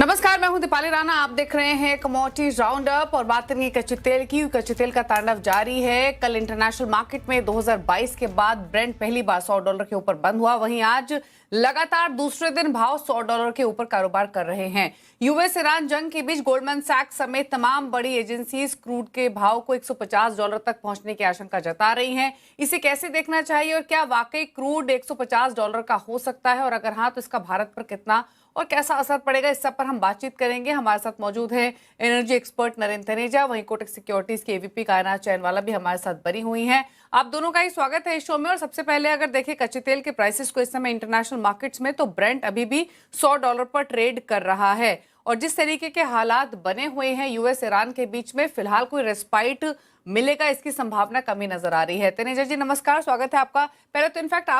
नमस्कार, मैं हूं दीपाली राणा। आप देख रहे हैं कमोडिटी राउंड अप और बात करेंगे कच्चे तेल की। कच्चे तेल का तांडव जारी है। कल इंटरनेशनल मार्केट में 2022 के बाद ब्रेंट पहली बार $100 के ऊपर बंद हुआ। वहीं आज लगातार दूसरे दिन भाव $100 के ऊपर कारोबार कर रहे हैं। यूएस ईरान जंग के बीच गोल्डमैन सैक्स समेत तमाम बड़ी एजेंसीज क्रूड के भाव को $150 तक पहुंचने की आशंका जता रही हैं। इसे कैसे देखना चाहिए और क्या वाकई क्रूड $150 का हो सकता है, और अगर हाँ तो इसका भारत पर कितना और कैसा असर पड़ेगा, इस सब पर हम बातचीत करेंगे। हमारे साथ मौजूद हैं एनर्जी एक्सपर्ट नरेंद्र तनेजा, वहीं कोटक सिक्योरिटीज के एवीपी कायनात चैनवाला भी हमारे साथ बनी हुई हैं। आप दोनों का ही स्वागत है इस शो में। और सबसे पहले अगर देखें कच्चे तेल के प्राइसेस को इस समय इंटरनेशनल मार्केट्स में, तो ब्रेंट अभी भी $100 पर ट्रेड कर रहा है। और जिस तरीके के हालात बने हुए हैं यूएस ईरान के बीच में, फिलहाल कोई रेस्पाइट मिलेगा इसकी संभावना कमी नजर आ रही है। तनेजा जी नमस्कार, स्वागत है आपका। पहले तो इनफैक्ट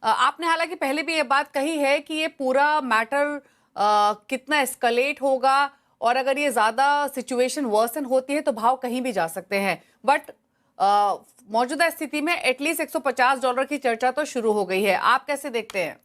आपने हालांकि पहले भी ये बात कही है कि ये पूरा मैटर कितना एस्केलेट होगा, और अगर ये ज्यादा सिचुएशन वर्सन होती है तो भाव कहीं भी जा सकते हैं। बट मौजूदा स्थिति में एटलीस्ट $150 की चर्चा तो शुरू हो गई है। आप कैसे देखते हैं?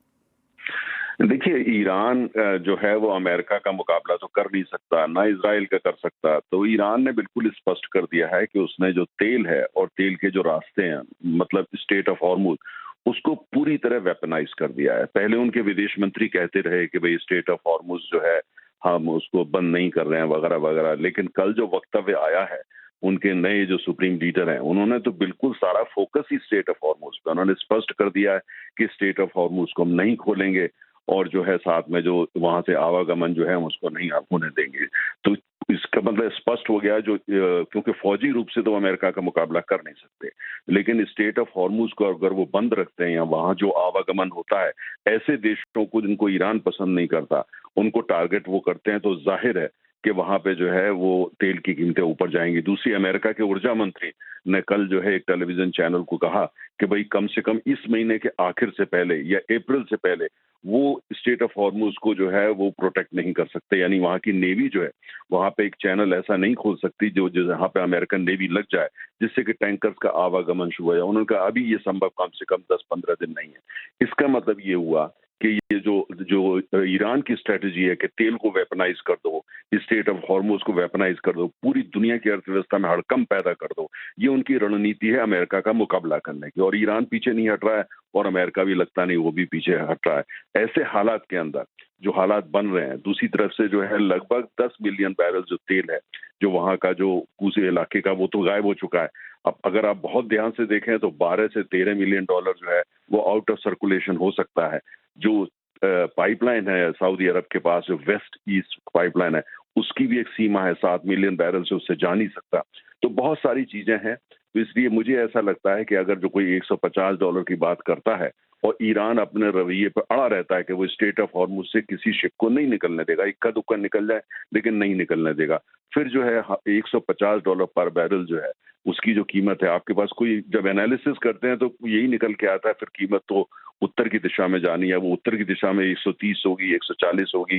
देखिए, ईरान जो है वो अमेरिका का मुकाबला तो कर नहीं सकता, ना इजराइल का कर सकता। तो ईरान ने बिल्कुल स्पष्ट कर दिया है कि उसने जो तेल है और तेल के जो रास्ते हैं, मतलब स्टेट ऑफ हॉर्मुज, उसको पूरी तरह वेपनाइज कर दिया है। पहले उनके विदेश मंत्री कहते रहे कि भाई स्टेट ऑफ हॉर्मुज जो है हम उसको बंद नहीं कर रहे हैं वगैरह वगैरह, लेकिन कल जो वक्तव्य आया है उनके नए जो सुप्रीम लीडर हैं, उन्होंने तो बिल्कुल सारा focus he state of Hormuz पे। उन्होंने स्पष्ट कर दिया है कि स्टेट ऑफ हॉर्मुज को हम नहीं खोलेंगे, और जो है साथ में जो वहां से आवागमन जो है हम उसको नहीं होने देंगे। तो इसका मतलब स्पष्ट हो गया, जो क्योंकि फौजी रूप से तो अमेरिका का मुकाबला कर नहीं सकते, लेकिन स्टेट ऑफ हॉर्मुज को अगर वो बंद रखते हैं या वहां जो आवागमन होता है, ऐसे देशों को जिनको ईरान पसंद नहीं करता उनको टारगेट वो करते हैं, तो जाहिर है कि वहां पे जो है वो तेल की कीमतें ऊपर जाएंगी। दूसरी, अमेरिका के ऊर्जा मंत्री ने कल जो है एक टेलीविजन चैनल को कहा कि भाई कम से कम इस महीने के आखिर से पहले या अप्रैल से पहले वो स्टेट ऑफ हॉर्मुज को जो है वो प्रोटेक्ट नहीं कर सकते, यानी वहां की नेवी जो है वहां पे एक चैनल ऐसा नहीं खोल सकती जो जहां पे अमेरिकन नेवी लग जाए, जिससे कि टैंकर्स का आवागमन शुरू हो जाए। उन्होंने कहा अभी ये संभव कम से कम 10-15 दिन नहीं है। इसका मतलब ये हुआ कि ये जो जो ईरान की स्ट्रेटेजी है कि तेल को वेपनाइज कर दो, स्टेट ऑफ हॉर्मुज को वेपनाइज कर दो, पूरी दुनिया की अर्थव्यवस्था में हड़कंप पैदा कर दो, ये उनकी रणनीति है अमेरिका का मुकाबला करने की। और ईरान पीछे नहीं हट रहा है और अमेरिका भी लगता नहीं वो भी पीछे हट रहा है। ऐसे हालात के अंदर जो हालात बन रहे हैं, दूसरी तरफ से जो है लगभग 10 मिलियन बैरल जो तेल है जो वहां का जो पूरे इलाके का, वो तो गायब हो चुका है। अब अगर आप बहुत ध्यान से देखें तो 12 से 13 मिलियन डॉलर जो है वो आउट ऑफ सर्कुलेशन हो सकता है। जो पाइपलाइन है सऊदी अरब के पास, जो वेस्ट ईस्ट पाइपलाइन है, उसकी भी एक सीमा है, 7 मिलियन बैरल से उससे जा नहीं सकता। तो बहुत सारी चीजें हैं, तो इसलिए मुझे ऐसा लगता है कि अगर जो कोई $150 की बात करता है और ईरान अपने रवैये पर अड़ा रहता है कि वो स्टेट ऑफ हॉर्मुज से किसी शिप को नहीं निकलने देगा, इक्का दुक्का निकल जाए लेकिन नहीं निकलने देगा, फिर जो है $150 पर बैरल जो है उसकी जो कीमत है, आपके पास कोई जब एनालिसिस करते हैं तो यही निकल के आता है, फिर कीमत तो उत्तर की दिशा में जानी है। वो उत्तर की दिशा में 130 होगी, 140 होगी,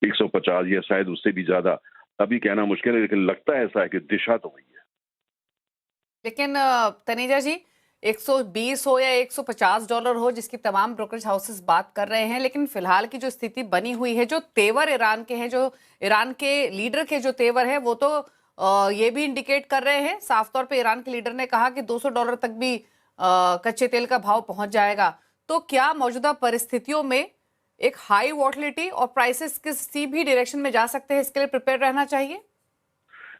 150 या शायद उससे भी ज्यादा, अभी कहना मुश्किल है, लेकिन लगता है ऐसा है कि दिशा तो वही है। लेकिन तनेजा जी, 120 हो या $150 हो, जिसकी तमाम ब्रोकरेज हाउसेस बात कर रहे हैं, लेकिन फिलहाल की जो स्थिति बनी हुई है, जो तेवर ईरान के हैं, जो ईरान के लीडर के जो तेवर है, वो तो ये भी इंडिकेट कर रहे हैं। साफ तौर पे ईरान के लीडर ने कहा कि $200 तक भी कच्चे तेल का भाव पहुंच जाएगा। तो क्या मौजूदा परिस्थितियों में एक हाई वॉलेटिलिटी और प्राइसेस किसी भी डायरेक्शन में जा सकते हैं, इसके लिए प्रिपेयर रहना चाहिए?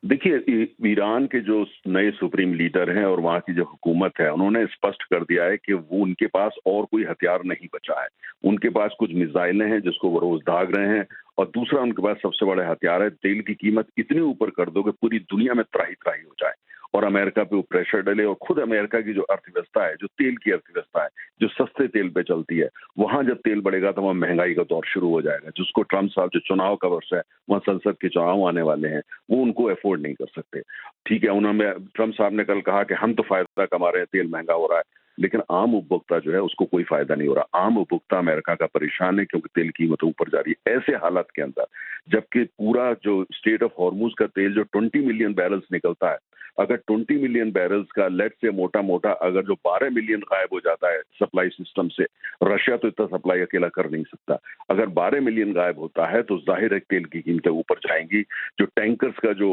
देखिए, ईरान के जो नए सुप्रीम लीडर हैं और वहाँ की जो हुकूमत है, उन्होंने स्पष्ट कर दिया है कि वो उनके पास और कोई हथियार नहीं बचा है। उनके पास कुछ मिसाइलें हैं जिसको वो रोज दाग रहे हैं, और दूसरा उनके पास सबसे बड़ा हथियार है, तेल की कीमत इतनी ऊपर कर दो कि पूरी दुनिया में त्राही त्राही हो जाए और अमेरिका पे वो प्रेशर डले। और खुद अमेरिका की जो अर्थव्यवस्था है, जो तेल की अर्थव्यवस्था है, जो सस्ते तेल पे चलती है, वहां जब तेल बढ़ेगा तो वहां महंगाई का दौर शुरू हो जाएगा, जिसको ट्रंप साहब, जो चुनाव का वर्ष है, वहां संसद के चुनाव आने वाले हैं, वो उनको अफोर्ड नहीं कर सकते। ठीक है, उन्होंने ट्रंप साहब ने कल कहा कि हम तो फायदा कमा रहे हैं, तेल महंगा हो रहा है, लेकिन आम उपभोक्ता जो है उसको कोई फायदा नहीं हो रहा। आम उपभोक्ता अमेरिका का परेशान है क्योंकि तेल की कीमतें ऊपर जा रही है। ऐसे हालात के अंदर जबकि पूरा जो स्टेट ऑफ हॉर्मुज का तेल जो 20 मिलियन बैरल्स निकलता है, अगर 20 मिलियन बैरल्स का लेट से मोटा मोटा अगर जो 12 मिलियन गायब हो जाता है सप्लाई सिस्टम से, रशिया तो इतना सप्लाई अकेला कर नहीं सकता। अगर 12 मिलियन गायब होता है तो जाहिर है तेल की कीमतें ऊपर जाएंगी, जो टैंकर्स का जो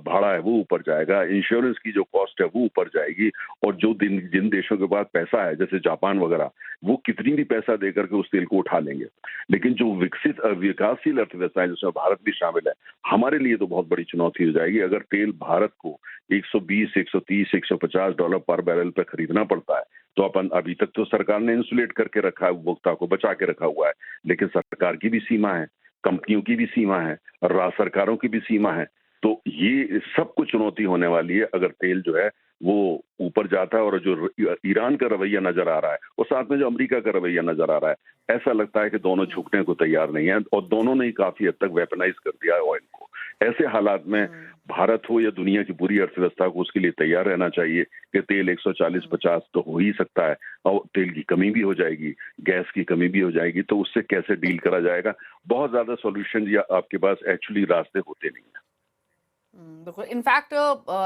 भाड़ा है वो ऊपर जाएगा, इंश्योरेंस की जो कॉस्ट है वो ऊपर जाएगी, और जो जिन देशों के पास पैसा है जैसे जापान वगैरह, वो कितनी भी पैसा देकर के उस तेल को उठा लेंगे। लेकिन जो विकासशील अर्थव्यवस्था है जिसमें भारत भी शामिल है, हमारे लिए तो बहुत बड़ी चुनौती हो जाएगी अगर तेल भारत को 120, 130, 150 डॉलर पर बैरल पे खरीदना पड़ता है। तो अपन अभी तक तो सरकार ने इंसुलेट करके रखा है, उपभोक्ता को बचा के रखा हुआ है, लेकिन सरकार की भी सीमा है, कंपनियों की भी सीमा है, राज्य सरकारों की भी सीमा है। तो ये सब कुछ चुनौती होने वाली है अगर तेल जो है वो ऊपर जाता है। और जो ईरान का रवैया नजर आ रहा है और साथ में जो अमेरिका का रवैया नजर आ रहा है, ऐसा लगता है कि दोनों झुकने को तैयार नहीं है और दोनों ने ही काफी हद तक वेपनाइज कर दिया है ऑयल को। ऐसे हालात में भारत हो या दुनिया की पूरी अर्थव्यवस्था को उसके लिए तैयार रहना चाहिए कि तेल 140-50 तो हो ही सकता है और तेल की कमी भी हो जाएगी, गैस की कमी भी हो जाएगी, तो उससे कैसे डील करा जाएगा। बहुत ज्यादा सॉल्यूशन या आपके पास एक्चुअली रास्ते होते नहीं है। बिल्कुल। इनफैक्ट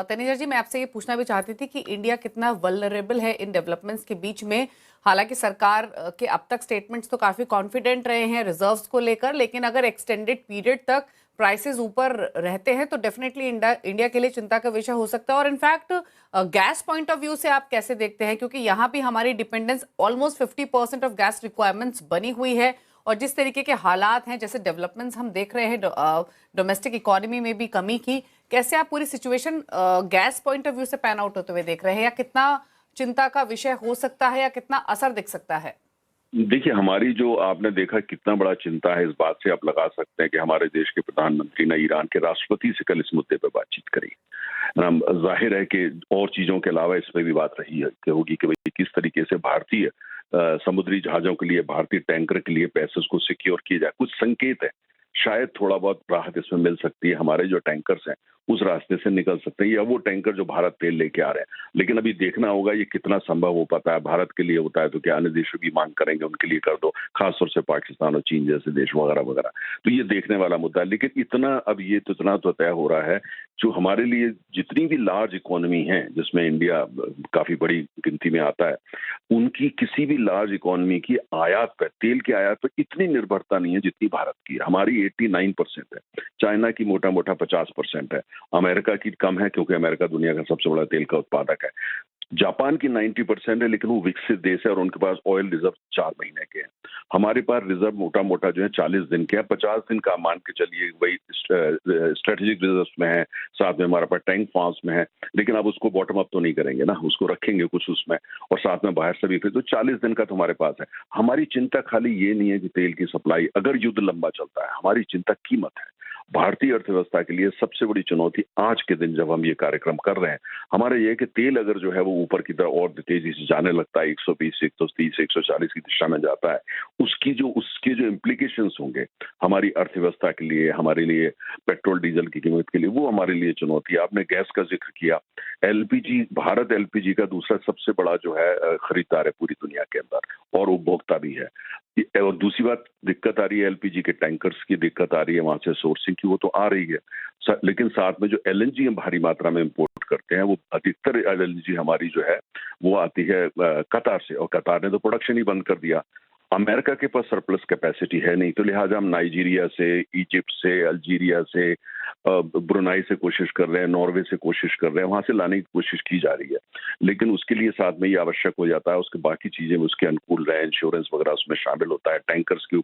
तनेजा जी, मैं आपसे ये पूछना भी चाहती थी कि इंडिया कितना वल्नरेबल है इन डेवलपमेंट्स के बीच में। हालांकि सरकार के अब तक स्टेटमेंट्स तो काफी कॉन्फिडेंट रहे हैं रिजर्व्स को लेकर, लेकिन अगर एक्सटेंडेड पीरियड तक प्राइसेस ऊपर रहते हैं तो डेफिनेटली इंडिया के लिए चिंता का विषय हो सकता है। और in fact gas point of view से आप कैसे देखते हैं, क्योंकि यहाँ भी हमारी dependence almost 50% of gas requirements बनी हुई है, और जिस तरीके के हालात हैं, जैसे डेवलपमेंट्स हम देख रहे हैं डोमेस्टिक इकोनॉमी में भी कमी की, कैसे आप पूरी situation gas point of view से पैन आउट होते हुए देख रहे हैं, या कितना चिंता का विषय हो सकता है या कितना असर दिख सकता है? देखिए, हमारी जो आपने देखा कितना बड़ा चिंता है, इस बात से आप लगा सकते हैं कि हमारे देश के प्रधानमंत्री ने ईरान के राष्ट्रपति से कल इस मुद्दे पर बातचीत करी। जाहिर है कि और चीजों के अलावा इस पर भी बात रही है कि होगी कि भाई किस तरीके से भारतीय समुद्री जहाजों के लिए, भारतीय टैंकर के लिए पैसेज को सिक्योर किया जाए। कुछ संकेत है, शायद थोड़ा बहुत राहत इसमें मिल सकती है। हमारे जो टैंकर्स हैं उस रास्ते से निकल सकते हैं, या वो टैंकर जो भारत तेल लेके आ रहे हैं। लेकिन अभी देखना होगा ये कितना संभव हो पाता है। भारत के लिए होता है तो क्या अन्य देश भी मांग करेंगे उनके लिए कर दो, खासतौर से पाकिस्तान और चीन जैसे देश वगैरह वगैरह। तो ये देखने वाला मुद्दा है। लेकिन इतना अब ये तो इतना तो तय हो रहा है, जो हमारे लिए जितनी भी लार्ज इकोनॉमी है जिसमें इंडिया काफी बड़ी गिनती में आता है, उनकी किसी भी लार्ज इकोनॉमी की आयात पर, तेल की आयात पर इतनी निर्भरता नहीं है जितनी भारत की है। हमारी 89% है, चाइना की मोटा मोटा 50% है, अमेरिका की कम है क्योंकि अमेरिका दुनिया का सबसे बड़ा तेल का उत्पादक है। जापान की 90% है, लेकिन वो विकसित देश है और उनके पास ऑयल रिजर्व 4 महीने के हैं। हमारे पास रिजर्व मोटा मोटा जो है 40 दिन के हैं, 50 दिन का मान के चलिए वही स्ट्रेटेजिक रिजर्व में है, साथ में हमारे पास टैंक फार्म्स में है। लेकिन अब उसको बॉटम अप तो नहीं करेंगे ना, उसको रखेंगे कुछ उसमें, और साथ में बाहर से भी, फिर तो 40 दिन का तो हमारे पास है। हमारी चिंता खाली ये नहीं है कि तेल की सप्लाई, अगर युद्ध लंबा चलता है, हमारी चिंता कीमत है। भारतीय अर्थव्यवस्था के लिए सबसे बड़ी चुनौती आज के दिन जब हम ये कार्यक्रम कर रहे हैं, हमारा ये है कि तेल अगर जो है वो ऊपर की तरफ और तेजी से जाने लगता है, 120, 130, 140 की दिशा में जाता है, उसके जो इम्प्लीकेशंस होंगे हमारी अर्थव्यवस्था के लिए, हमारे लिए पेट्रोल डीजल की कीमत के लिए, वो हमारे लिए चुनौती है। आपने गैस का जिक्र किया, एलपीजी, भारत एलपीजी का दूसरा सबसे बड़ा जो है खरीदार है पूरी दुनिया के अंदर, और उपभोक्ता भी है। और दूसरी बात दिक्कत आ रही है, एलपीजी के टैंकर्स की दिक्कत आ रही है, वहां से सोर्सिंग की वो तो आ रही है, लेकिन साथ में जो एलएनजी हम भारी मात्रा में इंपोर्ट करते हैं, वो अधिकतर एलएनजी हमारी जो है वो आती है कतार से, और कतार ने तो प्रोडक्शन ही बंद कर दिया। अमेरिका के पास सरप्लस कैपेसिटी है नहीं, तो लिहाजा हम नाइजीरिया से, इजिप्ट से, अल्जीरिया से, ब्रुनाई से कोशिश कर रहे हैं, नॉर्वे से कोशिश कर रहे हैं, वहां से लाने की कोशिश की जा रही है। लेकिन उसके लिए साथ में ये आवश्यक हो जाता है, उसके बाकी चीजें उसके अनुकूल रहे, इंश्योरेंस वगैरह उसमें शामिल होता है, टैंकर्स की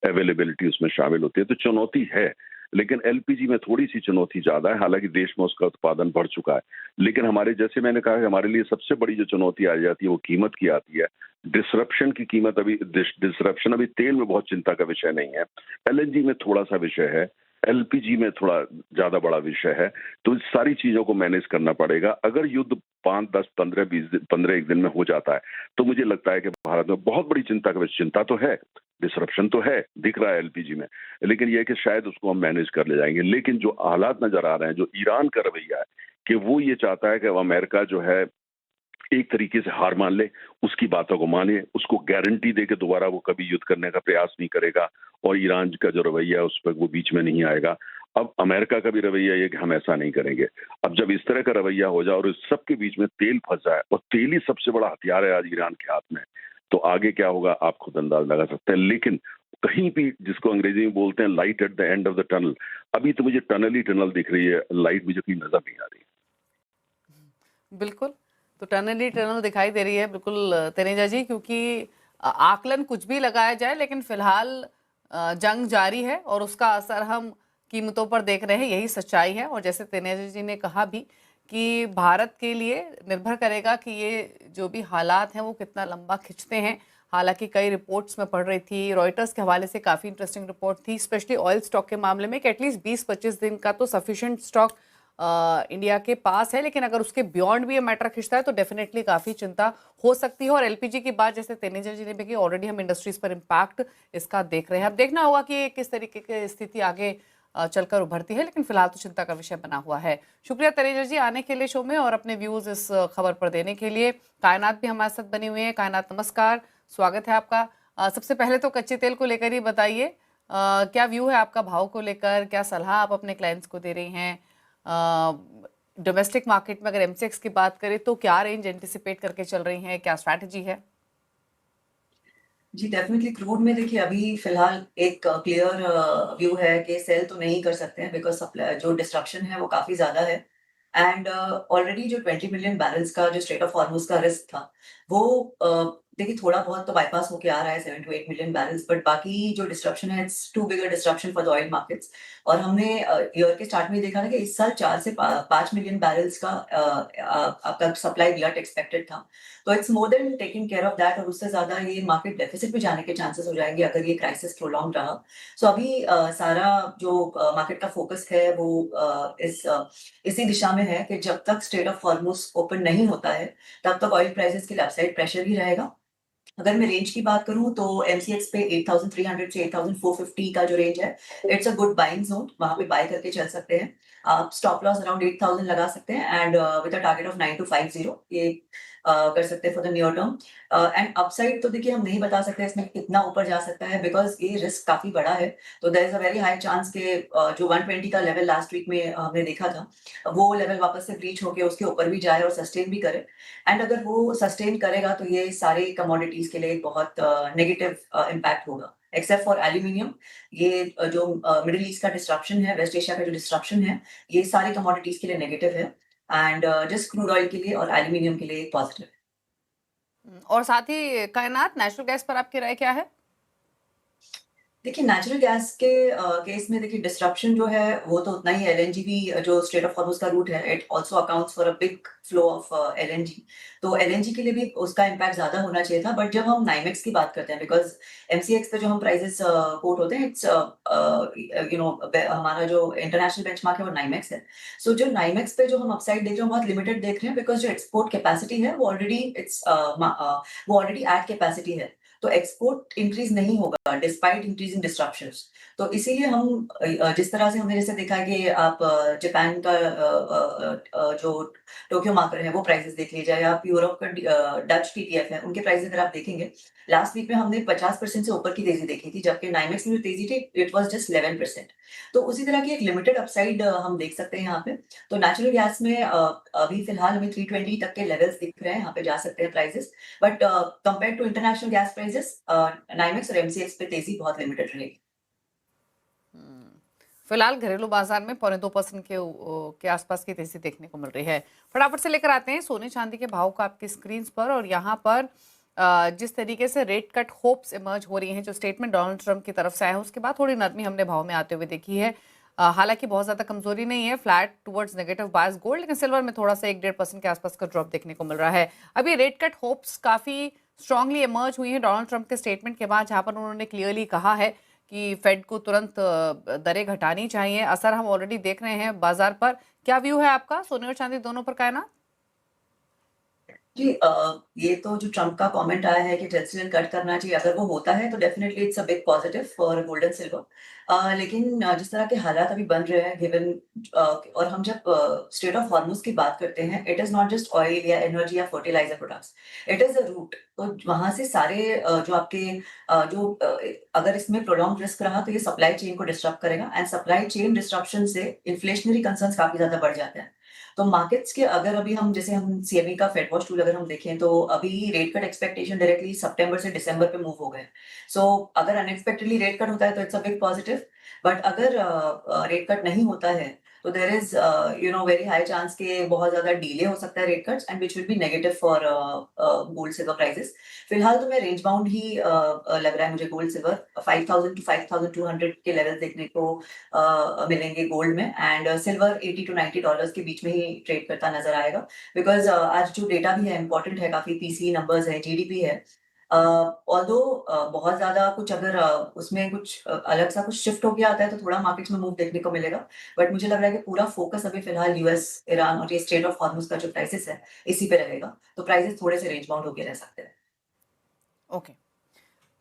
अवेलेबिलिटी उसमें शामिल होती है। तो चुनौती है, लेकिन एलपीजी में थोड़ी सी चुनौती ज्यादा है। हालांकि देश में उसका उत्पादन बढ़ चुका है, लेकिन हमारे, जैसे मैंने कहा, हमारे लिए सबसे बड़ी जो चुनौती आ जाती है वो कीमत की आती है। डिसरप्शन की कीमत, अभी डिसरप्शन अभी तेल में बहुत चिंता का विषय नहीं है, एलएनजी में थोड़ा सा विषय है, एलपीजी में थोड़ा ज्यादा बड़ा विषय है। तो इस सारी चीजों को मैनेज करना पड़ेगा। अगर युद्ध 5, 10, 15, 20 दिन, 15 एक दिन में हो जाता है, तो मुझे लगता है कि भारत में बहुत बड़ी चिंता का विषय, चिंता तो है, डिसरप्शन तो है, दिख रहा है एलपीजी में, लेकिन यह कि शायद उसको हम मैनेज कर ले जाएंगे। लेकिन जो हालात नजर आ रहे हैं, जो ईरान का रवैया है कि वो ये चाहता है कि अमेरिका जो है एक तरीके से हार मान ले, उसकी बातों को माने, उसको गारंटी दे के दोबारा वो कभी युद्ध करने का प्रयास नहीं करेगा और ईरान का जो रवैया है उस पर वो बीच में नहीं आएगा। अब अमेरिका का भी रवैया ये कि हम ऐसा नहीं करेंगे। अब जब इस तरह का रवैया हो जाए और इस सबके बीच में तेल फंस जाए, और तेल ही सबसे बड़ा हथियार है आज ईरान के हाथ में, तो आगे क्या होगा आप खुद अंदाज लगा सकते हैं। लेकिन कहीं भी, जिसको अंग्रेजी में बोलते हैं light at the end of the tunnel, अभी तो मुझे टनल ही टनल दिख रही है, लाइट मुझे कहीं नजर नहीं आ रही। बिल्कुल, तो टनल ही टनल दिखाई दे रही है बिल्कुल तनेजा जी, क्योंकि आकलन कुछ भी लगाया जाए लेकिन फिलहाल जंग जारी है और उसका असर हम कीमतों पर देख रहे हैं, यही सच्चाई है। और जैसे तनेजा जी ने कहा भी कि भारत के लिए निर्भर करेगा कि ये जो भी हालात हैं वो कितना लंबा खिंचते हैं। हालांकि कई रिपोर्ट्स में पढ़ रही थी, रॉयटर्स के हवाले से काफ़ी इंटरेस्टिंग रिपोर्ट थी, स्पेशली ऑयल स्टॉक के मामले में, कि एटलीस्ट 20-25 दिन का तो सफिशिएंट स्टॉक इंडिया के पास है, लेकिन अगर उसके बियॉन्ड भी ये मैटर खिंचता है तो डेफिनेटली काफ़ी चिंता हो सकती है। और एलपीजी की बात जैसे तेनेजा जी ने भी की, ऑलरेडी हम इंडस्ट्रीज पर इम्पैक्ट इसका देख रहे हैं। अब देखना होगा कि किस तरीके की स्थिति आगे चलकर उभरती है, लेकिन फिलहाल तो चिंता का विषय बना हुआ है। शुक्रिया तनेजा जी आने के लिए शो में और अपने व्यूज इस खबर पर देने के लिए। कायनात भी हमारे साथ बनी हुई है। कायनात नमस्कार, स्वागत है आपका। सबसे पहले तो कच्चे तेल को लेकर ही बताइए, क्या व्यू है आपका भाव को लेकर, क्या सलाह आप अपने क्लाइंट्स को दे रही हैं? डोमेस्टिक मार्केट में अगर एमसीएक्स की बात करें तो क्या रेंज एंटिसिपेट करके चल रही हैं, क्या स्ट्रैटेजी है? जी डेफिनेटली क्रूड में देखिए अभी फिलहाल एक क्लियर व्यू है कि सेल तो नहीं कर सकते हैं बिकॉज सप्लाई जो डिस्ट्रक्शन है वो काफी ज्यादा है। एंड ऑलरेडी जो 20 मिलियन बैरल्स का जो स्ट्रेट ऑफ हॉर्मुज का रिस्क था वो देखिए थोड़ा बहुत तो बाईपास होके आ रहा है 7 to 8 मिलियन बैरल्स, बट बाकी जो डिस्ट्रक्शन है it's too bigger destruction for the oil markets. और हमने ईयर के स्टार्ट में देखा था कि इस साल 4 से 5 मिलियन बैरल्स का आपका सप्लाई ग्लट एक्सपेक्टेड था। तो it's more than taking care of that, और उससे ज्यादा ये मार्केट डेफिसिट में जाने के चांसेस हो जाएंगे अगर ये क्राइसिस प्रोलॉन्ग रहा। सो अभी सारा जो मार्केट का फोकस है वो इसी दिशा में है कि जब तक स्ट्रेट ऑफ हॉर्मुज ओपन नहीं होता है तब तक ऑयल प्राइसेस के लिए अपसाइड प्रेशर ही रहेगा। अगर मैं रेंज की बात करूं तो एमसीएक्स पे 8300 से 8450 का जो रेंज है it's a good buying zone, वहां पे बाय करके चल सकते हैं। आप स्टॉप लॉस अराउंड 8000 लगा सकते हैं and with a target of 9250 ये कर सकते हैं for the near term. And upside तो देखिए हम नहीं बता सकते इसमें कितना ऊपर जा सकता है बिकॉज ये रिस्क काफी बड़ा है। तो there is a very high chance के जो 120 का लेवल लास्ट वीक में हमने देखा था वो लेवल वापस से ब्रीच होके उसके ऊपर भी जाए और सस्टेन भी करे। एंड अगर वो सस्टेन करेगा तो ये सारे कमोडिटीज के लिए एक बहुत नेगेटिव इम्पैक्ट होगा एक्सेप्ट फॉर एल्यूमिनियम। ये जो मिडिल ईस्ट का डिस्ट्रप्शन है, वेस्ट एशिया का जो डिस्ट्रप्शन है, ये सारे कमोडिटीज के लिए नेगेटिव है एंड जस्ट क्रूड ऑयल के लिए और एल्यूमिनियम के लिए पॉजिटिव है। और साथ ही कायनात, नेचुरल गैस पर आपकी राय क्या है? देखिए नेचुरल गैस के केस में देखिए डिस्ट्रप्शन जो है वो तो उतना ही, एलएनजी भी जो स्ट्रेट ऑफ हॉर्मुज का रूट है it also accounts for a big flow of LNG. तो एलएनजी के लिए भी उसका इम्पैक्ट ज्यादा होना चाहिए था। बट जब हम नाइमेक्स की बात करते हैं बिकॉज एमसीएक्स पे जो हम प्राइसेस कोट होते हैं इट्स हमारा जो इंटरनेशनल बेंचमार्क है वो नाइमेक्स है। सो जो नाइमेक्स पे जो हम अपसाइड देख रहे हैं बहुत लिमिटेड देख रहे हैं बिकॉज जो एक्सपोर्ट कैपेसिटी है वो ऑलरेडी एट कैपेसिटी है। तो एक्सपोर्ट इंक्रीज नहीं होगा डिस्पाइट इंक्रीजिंग डिस्ट्रप्शंस। तो इसीलिए हम जिस तरह से हमने जैसे देखा कि आप जापान का जो टोक्यो मार्केट है वो प्राइसेस देख लीजिए, या आप यूरोप का डच टीटीएफ है उनके प्राइसेस अगर आप देखेंगे लास्ट वीक में हमने 50% से ऊपर की तेजी देखी थी, जबकि नाइमेक्स में जो तेजी थी इट वाज जस्ट 11%। तो उसी तरह की एक लिमिटेड अपसाइड हम देख सकते हैं यहाँ पे। तो नेचुरल गैस में अभी फिलहाल हमें 320 तक के लेवल्स दिख रहे हैं, यहाँ पे जा सकते हैं prices. But compare to international gas prices NYMEX और एमसीएक्स पे तेजी बहुत लिमिटेड रहेगी। फिलहाल घरेलू बाजार में 2.25% के आसपास की तेजी देखने को मिल रही है। फटाफट से लेकर आते हैं सोने चांदी के भाव को आपकी स्क्रीन पर। और यहाँ पर जिस तरीके से रेट कट होप्स इमर्ज हो रही हैं, जो स्टेटमेंट डोनाल्ड ट्रंप की तरफ से आए हैं उसके बाद थोड़ी नरमी हमने भाव में आते हुए देखी है। हालांकि बहुत ज्यादा कमजोरी नहीं है, फ्लैट टुवर्ड्स नेगेटिव बायस गोल्ड, लेकिन सिल्वर में थोड़ा सा 1-1.5% के आसपास का ड्रॉप देखने को मिल रहा है। अभी रेट कट होप्स काफी स्ट्रांगली इमर्ज हुई है डोनाल्ड ट्रंप के स्टेटमेंट के बाद, जहां पर उन्होंने क्लियरली कहा है कि फेड को तुरंत दरें घटानी चाहिए। असर हम ऑलरेडी देख रहे हैं बाजार पर। क्या व्यू है आपका सोने और चांदी दोनों पर? कायनात जी ये तो जो ट्रम्प का कमेंट आया है कि टेंशन कट करना चाहिए, अगर वो होता है तो definitely it's a big positive for gold and silver. लेकिन जिस तरह के हालात अभी बन रहे हैं गिवन और हम जब स्टेट ऑफ हॉर्मुज की बात करते हैं, it is not just oil या एनर्जी या fertiliser products, it is a route. तो वहां से सारे जो आपके अगर इसमें प्रोलॉन्ग रिस्क रहा तो ये सप्लाई चेन को डिस्टर्ब करेगा, एंड सप्लाई चेन डिस्ट्रप्शन से इन्फ्लेशनरी कंसर्न्स काफी ज्यादा बढ़ जाते हैं। तो मार्केट्स के अगर अभी हम जैसे हम सीएमई का फेड वॉच टूल अगर हम देखें तो अभी रेट कट एक्सपेक्टेशन डायरेक्टली सितंबर से दिसंबर पे मूव हो गए। सो अगर अनएक्सपेक्टेडली रेट कट होता है तो it's a big positive, but अगर रेट कट नहीं होता है तो there is very high chance के बहुत ज्यादा डिले हो सकता है rate cuts, and which will be negative for gold silver prices. फिलहाल तो मैं रेंज बाउंड ही लग रहा है मुझे गोल्ड सिल्वर 5000 टू 5200 के लेवल देखने को मिलेंगे गोल्ड में, एंड सिल्वर 80 टू 90 डॉलर्स के बीच में ही ट्रेड करता नजर आएगा। बिकॉज आज जो डेटा भी है इंपॉर्टेंट है, काफी पीसी नंबर्स है, जीडीपी है। ऑल्दो बहुत ज्यादा कुछ अगर उसमें कुछ अलग सा कुछ शिफ्ट होके आता है तो थोड़ा मार्केट्स में मूव देखने को मिलेगा, बट मुझे लग रहा है कि पूरा फोकस अभी फिलहाल यूएस, ईरान और ये स्टेट ऑफ हॉर्मुज का जो प्राइसेस है इसी पे रहेगा, तो प्राइसेस थोड़े से रेंज बाउंड होके रह सकते हैं। ओके,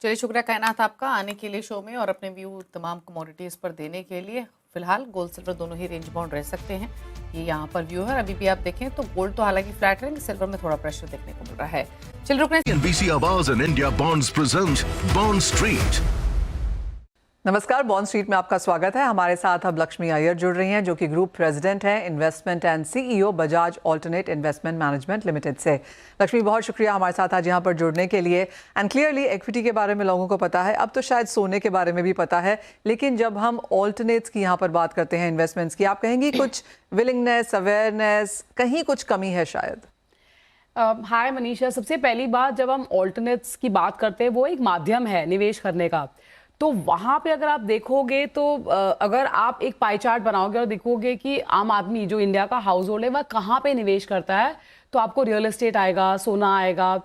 चलिए, शुक्रिया कायनात आपका आने के लिए शो में और अपने व्यू तमाम कमोडिटीज़ पर देने के लिए। फिलहाल गोल्ड सिल्वर दोनों ही रेंज बाउंड रह सकते हैं, ये यहाँ पर व्यू है। अभी भी आप देखें तो गोल्ड तो हालांकि फ्लैट रहेंगे, सिल्वर में थोड़ा प्रेशर देखने को मिल रहा है। चलिए रुकने NBC Awaaz and India Bonds present Bond Street. नमस्कार, बॉन्ड स्ट्रीट में आपका स्वागत है। हमारे साथ अब लक्ष्मी अय्यर जुड़ रही हैं जो कि ग्रुप प्रेसिडेंट हैं investment and CEO Bajaj alternate investment management limited से। लक्ष्मी, बहुत शुक्रिया हमारे साथ आज यहाँ पर जुड़ने के लिए। एंड क्लियरली इक्विटी के बारे में लोगों को पता है, अब तो शायद सोने के बारे में भी पता है, लेकिन जब हम ऑल्टरनेट्स की यहाँ पर बात करते हैं इन्वेस्टमेंट्स की, आप कहेंगी कुछ विलिंगनेस, अवेयरनेस, कहीं कुछ कमी है शायद? हाय मनीषा, सबसे पहली बात, जब हम ऑल्टरनेट्स की बात करते हैं वो एक माध्यम है निवेश करने का। तो वहाँ पे अगर आप देखोगे तो अगर आप एक पाई चार्ट बनाओगे और देखोगे कि आम आदमी जो इंडिया का हाउस होल्ड है वह कहाँ पे निवेश करता है, तो आपको रियल एस्टेट आएगा, सोना आएगा,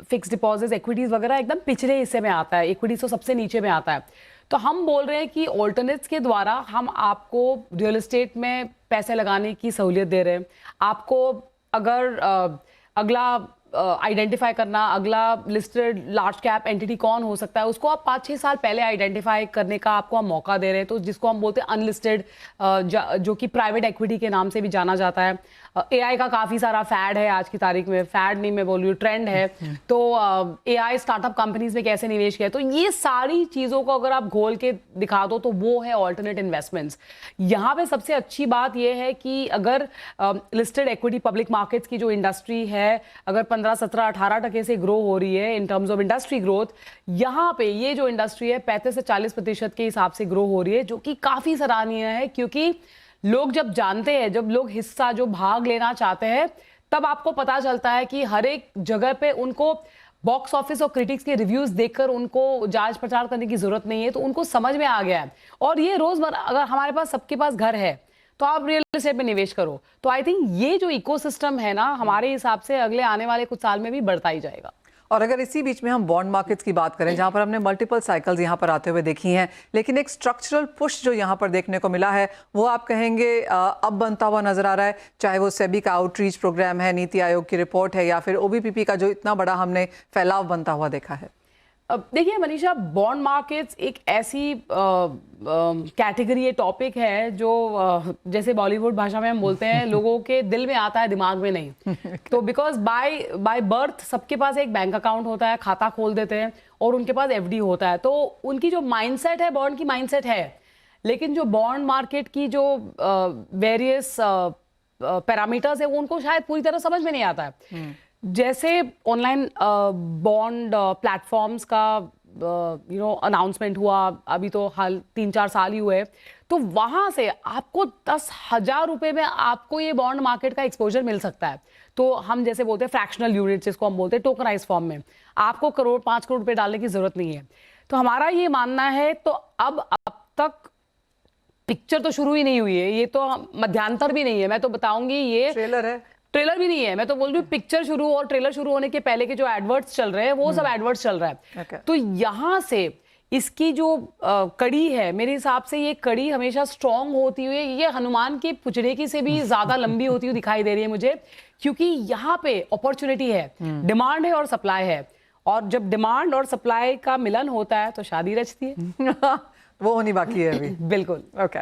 फिक्स डिपॉजिट, इक्विटीज़ वगैरह एकदम पिछले हिस्से में आता है, इक्विटीज तो सबसे नीचे में आता है। तो हम बोल रहे हैं कि ऑल्टरनेट्स के द्वारा हम आपको रियल एस्टेट में पैसे लगाने की सहूलियत दे रहे हैं। आपको अगर अगला आइडेंटिफाई करना, अगला लिस्टेड लार्ज कैप एंटिटी कौन हो सकता है, उसको आप 5-6 साल पहले आइडेंटिफाई करने का आपको हम मौका दे रहे हैं। तो जिसको हम बोलते हैं अनलिस्टेड, जो कि प्राइवेट इक्विटी के नाम से भी जाना जाता है। एआई का काफ़ी सारा फैड है आज की तारीख में, फैड नहीं मैं बोल रही हूँ, ट्रेंड है। तो एआई स्टार्टअप कंपनीज में कैसे निवेश किया, तो ये सारी चीज़ों को अगर आप घोल के दिखा दो तो वो है ऑल्टरनेट इन्वेस्टमेंट्स। यहाँ पे सबसे अच्छी बात ये है कि अगर लिस्टेड इक्विटी पब्लिक मार्केट्स की जो इंडस्ट्री है अगर 15, 17, 18% से ग्रो हो रही है in terms of industry growth, यहाँ पे ये जो इंडस्ट्री है 35 से 40% के हिसाब से ग्रो हो रही है, जो कि काफ़ी सराहनीय है। क्योंकि लोग जब जानते हैं, जब लोग हिस्सा जो भाग लेना चाहते हैं, तब आपको पता चलता है कि हर एक जगह पे उनको बॉक्स ऑफिस और क्रिटिक्स के रिव्यूज देखकर उनको जांच पड़ताल करने की जरूरत नहीं है, तो उनको समझ में आ गया है। और ये रोजमर्रा अगर हमारे पास सबके पास घर है तो आप रियल एस्टेट में निवेश करो। तो आई थिंक ये जो इकोसिस्टम है ना, हमारे हिसाब से अगले आने वाले कुछ साल में भी बढ़ता ही जाएगा। और अगर इसी बीच में हम बॉन्ड मार्केट्स की बात करें, जहां पर हमने मल्टीपल साइकिल्स यहां पर आते हुए देखी हैं, लेकिन एक स्ट्रक्चरल पुश जो यहां पर देखने को मिला है वो आप कहेंगे अब बनता हुआ नजर आ रहा है, चाहे वो सेबी का आउटरीच प्रोग्राम है, नीति आयोग की रिपोर्ट है, या फिर ओबीपीपी का जो इतना बड़ा हमने फैलाव बनता हुआ देखा है। देखिए मनीषा, बॉन्ड मार्केट्स एक ऐसी कैटेगरी, ये टॉपिक है जो जैसे बॉलीवुड भाषा में हम बोलते हैं लोगों के दिल में आता है, दिमाग में नहीं। तो बिकॉज बाय बर्थ सबके पास एक बैंक अकाउंट होता है, खाता खोल देते हैं और उनके पास एफडी होता है। तो उनकी जो माइंडसेट है, बॉन्ड की माइंडसेट है, लेकिन जो बॉन्ड मार्केट की जो वेरियस पैरामीटर्स है वो उनको शायद पूरी तरह समझ में नहीं आता है। जैसे ऑनलाइन बॉन्ड प्लेटफॉर्म्स का अनाउंसमेंट हुआ, अभी तो हाल 3-4 साल ही हुए, तो वहां से आपको 10,000 रुपए में आपको ये बॉन्ड मार्केट का एक्सपोजर मिल सकता है। तो हम जैसे बोलते हैं फ्रैक्शनल यूनिट, जिसको हम बोलते हैं टोकनाइज फॉर्म में, आपको 5 करोड़ रुपए डालने की जरूरत नहीं है। तो हमारा ये मानना है, तो अब तक पिक्चर तो शुरू ही नहीं हुई है, ये तो मध्यांतर भी नहीं है, मैं तो बताऊंगी ये ट्रेलर भी नहीं है, मैं तो बोल रही हूँ पिक्चर शुरू और ट्रेलर शुरू होने के पहले के जो एडवर्ट्स चल रहे हैं वो सब एडवर्ट्स चल रहा है। तो यहाँ से इसकी जो कड़ी है, मेरे हिसाब से ये कड़ी हमेशा स्ट्रांग होती हुई, ये हनुमान के पुचड़े की से भी ज्यादा लंबी होती हुई दिखाई दे रही है मुझे, क्योंकि यहाँ पे अपॉर्चुनिटी है, डिमांड है और सप्लाई है, और जब डिमांड और सप्लाई का मिलन होता है तो शादी रचती है। वो होनी बाकी है अभी। बिल्कुल। ओके,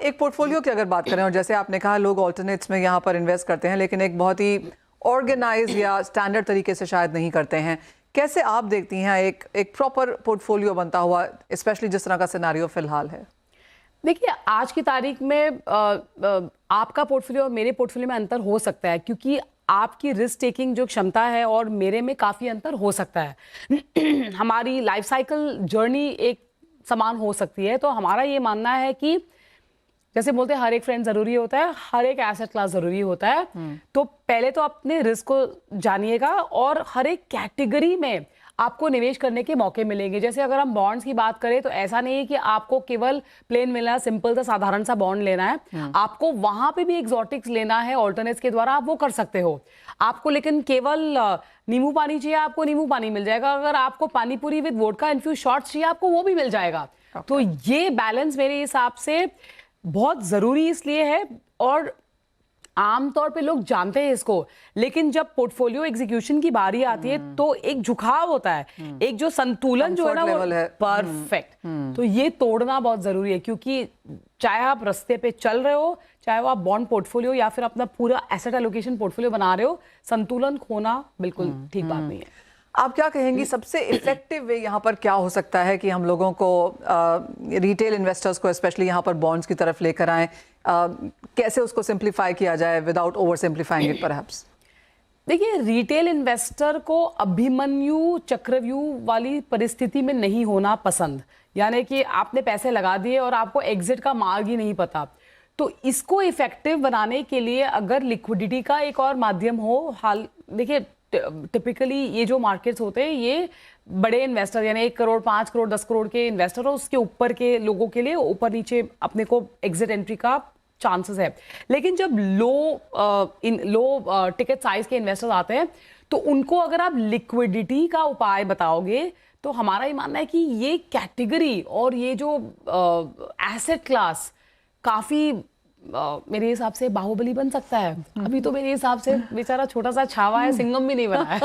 एक पोर्टफोलियो की अगर बात करें, और जैसे आपने कहा लोग ऑल्टरनेट्स में यहाँ पर इन्वेस्ट करते हैं, लेकिन एक बहुत ही ऑर्गेनाइज या स्टैंडर्ड तरीके से शायद नहीं करते हैं। कैसे आप देखती हैं एक प्रॉपर पोर्टफोलियो बनता हुआ, स्पेशली जिस तरह का सिनेरियो फिलहाल है? देखिए, आज की तारीख में आपका पोर्टफोलियो और मेरे पोर्टफोलियो में अंतर हो सकता है, क्योंकि आपकी रिस्क टेकिंग जो क्षमता है और मेरे में काफ़ी अंतर हो सकता है। हमारी लाइफ साइकिल जर्नी एक समान हो सकती है, तो हमारा ये मानना है कि जैसे बोलते हैं हर एक फ्रेंड ज़रूरी होता है, हर एक एसेट क्लास ज़रूरी होता है। तो पहले तो अपने रिस्क को जानिएगा और हर एक कैटेगरी में आपको निवेश करने के मौके मिलेंगे। जैसे अगर हम बॉन्ड्स की बात करें तो ऐसा नहीं है कि आपको केवल प्लेन मिलना, सिंपल सा साधारण सा बॉन्ड लेना है, आपको वहां पे भी एग्जॉटिक्स लेना है ऑल्टरनेट्स के द्वारा, आप वो कर सकते हो। आपको लेकिन केवल नींबू पानी चाहिए, आपको नींबू पानी मिल जाएगा। अगर आपको पानी पूरी विद वोडका इन्फ्यूज शॉट्स चाहिए, आपको वो भी मिल जाएगा। तो ये बैलेंस मेरे हिसाब से बहुत जरूरी इसलिए है, और आमतौर पे लोग जानते हैं इसको, लेकिन जब पोर्टफोलियो एग्जीक्यूशन की बारी आती है तो एक झुकाव होता है, एक जो संतुलन जो है ना वो परफेक्ट, तो ये तोड़ना बहुत जरूरी है। क्योंकि चाहे आप रास्ते पे चल रहे हो, चाहे वो आप बॉन्ड पोर्टफोलियो या फिर अपना पूरा एसेट एलोकेशन पोर्टफोलियो बना रहे हो, संतुलन खोना बिल्कुल ठीक बात नहीं है। आप क्या कहेंगी सबसे इफेक्टिव वे यहाँ पर क्या हो सकता है कि हम लोगों को, रिटेल इन्वेस्टर्स को स्पेशली यहाँ पर बॉन्ड्स की तरफ लेकर आएं? कैसे उसको सिंप्लीफाई किया जाए without over simplifying it perhaps? देखिए, रिटेल इन्वेस्टर को अभिमन्यु चक्रव्यूह वाली परिस्थिति में नहीं होना पसंद, यानी कि आपने पैसे लगा दिए और आपको एग्जिट का मार्ग ही नहीं पता। तो इसको इफेक्टिव बनाने के लिए अगर लिक्विडिटी का एक और माध्यम हो, हाल देखिए टिपिकली ये जो मार्केट्स होते हैं ये बड़े इन्वेस्टर यानी 1 करोड़ 5 करोड़ 10 करोड़ के इन्वेस्टर और उसके ऊपर के लोगों के लिए ऊपर नीचे अपने को एग्जिट एंट्री का चांसेस है। लेकिन जब लो टिकट साइज के इन्वेस्टर्स आते हैं तो उनको अगर आप लिक्विडिटी का उपाय बताओगे तो हमारा ये मानना है कि ये कैटेगरी और ये जो एसेट क्लास काफी मेरे हिसाब से बाहुबली बन सकता है। अभी तो मेरे हिसाब से बेचारा छोटा सा छावा है, सिंघम भी नहीं बना है।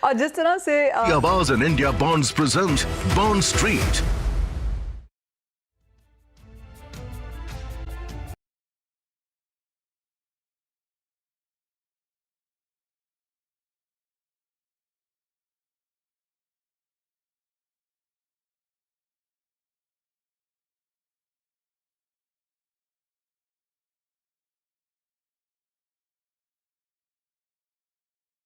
और जिस तरह से Abbas and India Bonds present Bond Street.